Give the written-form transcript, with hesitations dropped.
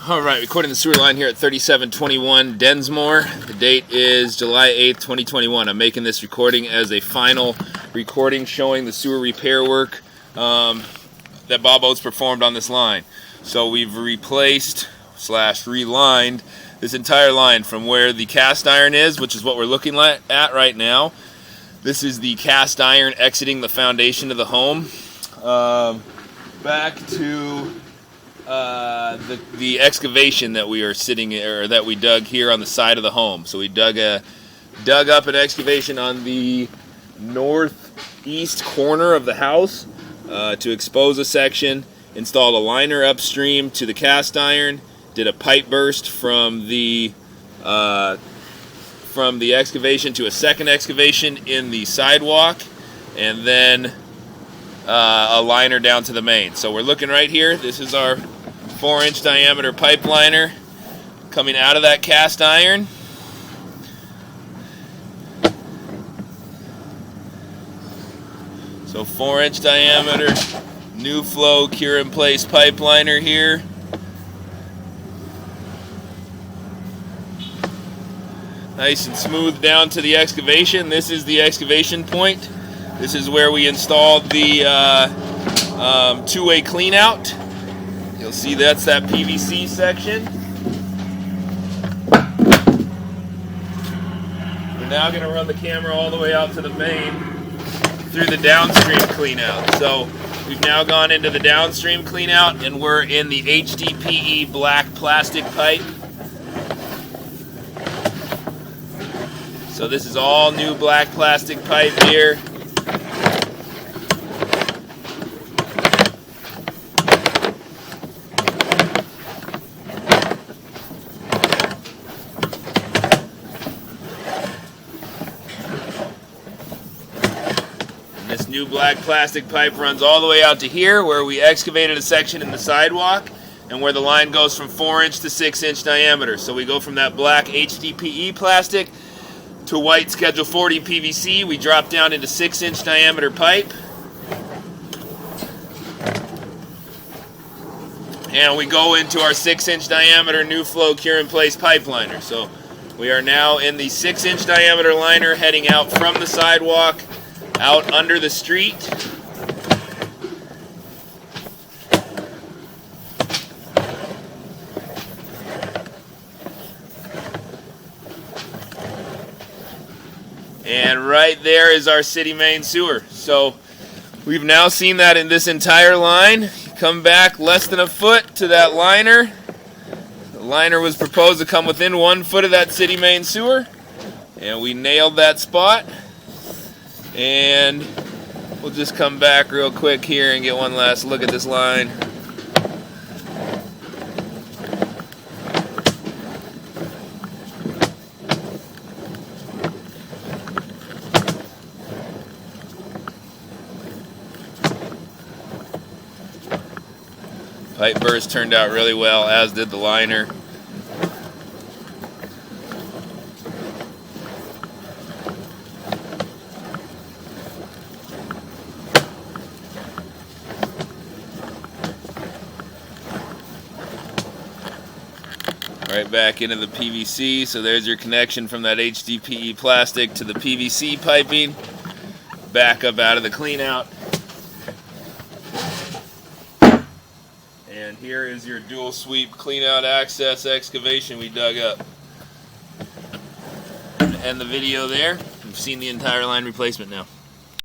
Alright, recording the sewer line here at 3721 Densmore. The date is July 8th, 2021. I'm making this recording as a final recording showing the sewer repair work that Bob Oates performed on this line. So we've replaced / relined this entire line from where the cast iron is, which is what we're looking at right now. This is the cast iron exiting the foundation of the home. Back to the excavation that we are sitting or that we dug here on the side of the home. So we dug up an excavation on the northeast corner of the house to expose a section, installed a liner upstream to the cast iron, did a pipe burst from the excavation to a second excavation in the sidewalk, and then a liner down to the main. So we're looking right here. This is our 4-inch diameter pipe liner coming out of that cast iron. So 4-inch diameter, new flow, cure in place pipe liner here. Nice and smooth down to the excavation. This is the excavation point. This is where we installed the two-way clean out. You'll see that's that PVC section. We're now going to run the camera all the way out to the main through the downstream clean out. So we've now gone into the downstream clean out, and we're in the HDPE black plastic pipe. So this is all new black plastic pipe here. This new black plastic pipe runs all the way out to here where we excavated a section in the sidewalk and where the line goes from 4-inch to 6-inch diameter. So we go from that black HDPE plastic to white Schedule 40 PVC. We drop down into 6-inch diameter pipe. And we go into our 6-inch diameter new flow cure in place pipe liner. So we are now in the 6-inch diameter liner heading out from the sidewalk out under the street. And right there is our city main sewer. So we've now seen that in this entire line. Come back less than a foot to that liner. The liner was proposed to come within 1 foot of that city main sewer, and we nailed that spot. And we'll just come back real quick here and get one last look at this line. Pipe burst turned out really well, as did the liner. Right back into the PVC, so there's your connection from that HDPE plastic to the PVC piping. Back up out of the clean out. And here is your dual sweep clean out access excavation we dug up. End the video there. We've seen the entire line replacement now.